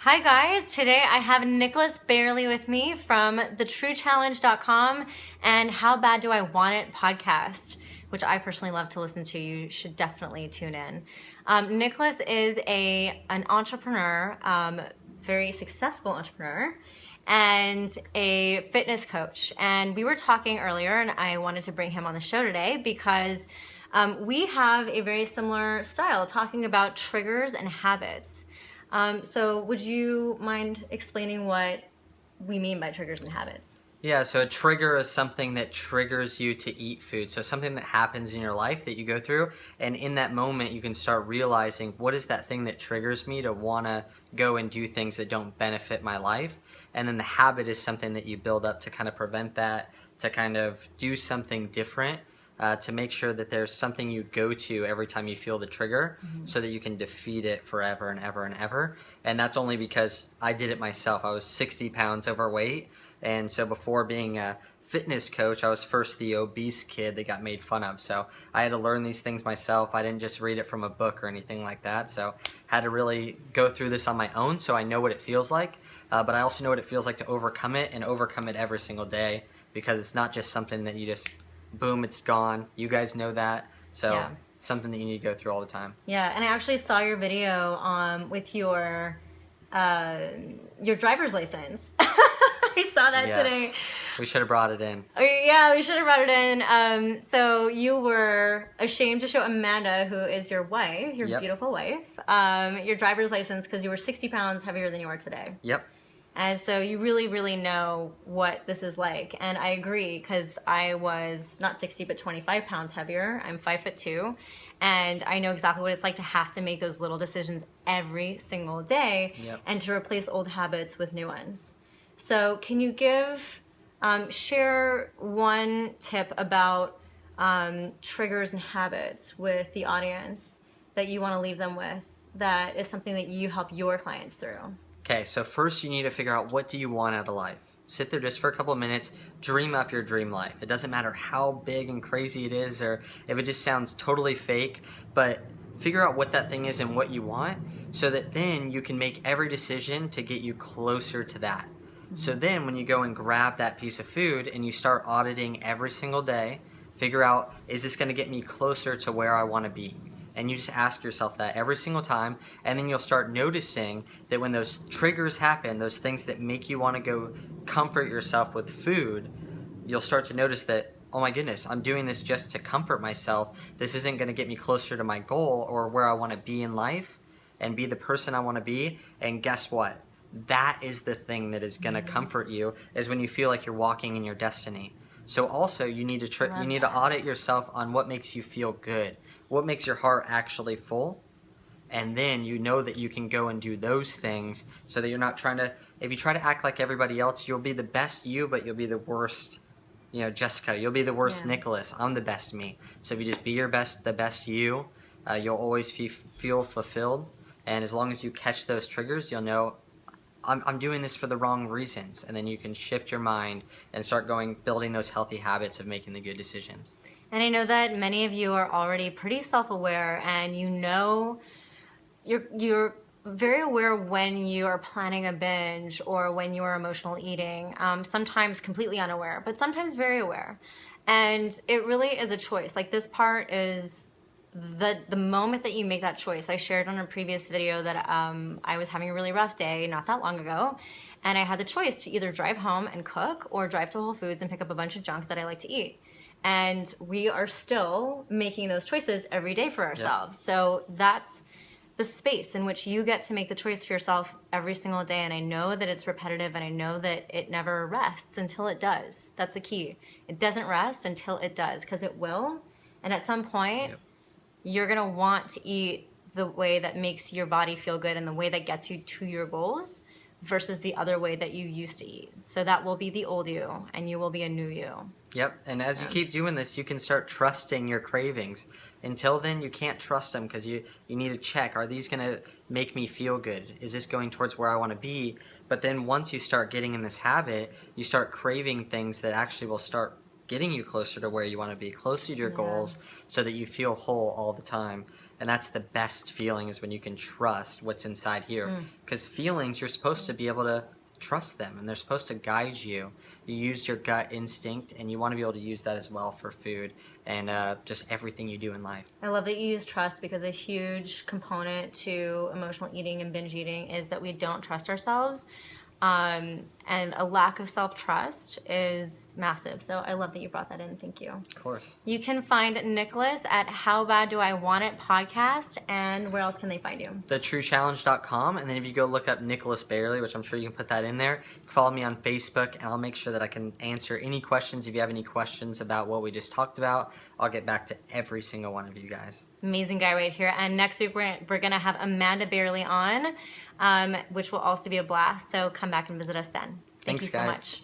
Hi guys, today I have Nicholas Bayerle with me from thetruechallenge.com and How Bad Do I Want It podcast, which I personally love to listen to. You should definitely tune in. Nicholas is an entrepreneur, very successful entrepreneur, and a fitness coach. And we were talking earlier, and I wanted to bring him on the show today because we have a very similar style, talking about triggers and habits. So would you mind explaining what we mean by triggers and habits? Yeah, so a trigger is something that triggers you to eat food. So something that happens in your life that you go through, and in that moment you can start realizing what is that thing that triggers me to want to go and do things that don't benefit my life. And then the habit is something that you build up to kind of prevent that, to kind of do something different. To make sure that there's something you go to every time you feel the trigger, so that you can defeat it forever and ever and ever. And that's only because I did it myself. I was 60 pounds overweight, and so before being a fitness coach, I was first the obese kid that got made fun of. So I had to learn these things myself. I didn't just read it from a book or anything like that. So I had to really go through this on my own, so I know what it feels like. But I also know what it feels like to overcome it, and overcome it every single day, because it's not just something that you just boom, it's gone. You guys know that. So Yeah. something that you need to go through all the time. Yeah, and I actually saw your video with your driver's license. I saw that today. We should have brought it in. Oh, yeah, we should have brought it in. So you were ashamed to show Amanda, who is your wife, your Yep. beautiful wife, your driver's license because you were 60 pounds heavier than you are today. Yep. And so you really, really know what this is like. And I agree, because I was not 60, but 25 pounds heavier. I'm 5'2". And I know exactly what it's like to have to make those little decisions every single day. Yep. And to replace old habits with new ones. So can you share one tip about triggers and habits with the audience that you want to leave them with, that is something that you help your clients through? Okay, so first you need to figure out, what do you want out of life? Sit there just for a couple of minutes, dream up your dream life. It doesn't matter how big and crazy it is, or if it just sounds totally fake, but figure out what that thing is and what you want, so that then you can make every decision to get you closer to that. So then when you go and grab that piece of food and you start auditing every single day, figure out, is this going to get me closer to where I want to be? And you just ask yourself that every single time, and then you'll start noticing that when those triggers happen, those things that make you want to go comfort yourself with food, you'll start to notice that, oh my goodness, I'm doing this just to comfort myself. This isn't going to get me closer to my goal or where I want to be in life and be the person I want to be. And guess what? That is the thing that is going to comfort you, is when you feel like you're walking in your destiny. So also you need to audit yourself on what makes you feel good, what makes your heart actually full, and then you know that you can go and do those things, so that you're not trying to, if you try to act like everybody else, you'll be the best you, but you'll be the worst, Jessica, you'll be the worst Nicholas. I'm the best me. So if you just be the best you, you'll always feel fulfilled. And as long as you catch those triggers, you'll know, I'm doing this for the wrong reasons, and then you can shift your mind and start building those healthy habits of making the good decisions. And I know that many of you are already pretty self-aware, and you're very aware when you are planning a binge or when you are emotional eating. Sometimes completely unaware, but sometimes very aware. And it really is a choice. Like, this part is the moment that you make that choice. I shared on a previous video that I was having a really rough day not that long ago, and I had the choice to either drive home and cook or drive to Whole Foods and pick up a bunch of junk that I like to eat. And we are still making those choices every day for ourselves. Yeah. So that's the space in which you get to make the choice for yourself every single day. And I know that it's repetitive, and I know that it never rests until it does. That's the key. It doesn't rest until it does, because it will. And at some point, you're gonna want to eat the way that makes your body feel good and the way that gets you to your goals, versus the other way that you used to eat. So that will be the old you, and you will be a new you. Yep, and as you keep doing this, you can start trusting your cravings. Until then, you can't trust them, because you need to check, are these gonna make me feel good? Is this going towards where I wanna be? But then once you start getting in this habit, you start craving things that actually will start getting you closer to where you want to be, closer to your goals, so that you feel whole all the time. And that's the best feeling, is when you can trust what's inside here. Because feelings, you're supposed to be able to trust them, and they're supposed to guide you. You use your gut instinct, and you want to be able to use that as well for food and just everything you do in life. I love that you use trust, because a huge component to emotional eating and binge eating is that we don't trust ourselves. And a lack of self-trust is massive. So I love that you brought that in. Thank you. Of course. You can find Nicholas at How Bad Do I Want It podcast. And where else can they find you? thetruechallenge.com. And then if you go look up Nicholas Bayerle, which I'm sure you can put that in there, you can follow me on Facebook, and I'll make sure that I can answer any questions. If you have any questions about what we just talked about, I'll get back to every single one of you guys. Amazing guy right here. And next week we're going to have Amanda Bayerle on, which will also be a blast. So come back and visit us then. Thank Thanks, you so guys. much.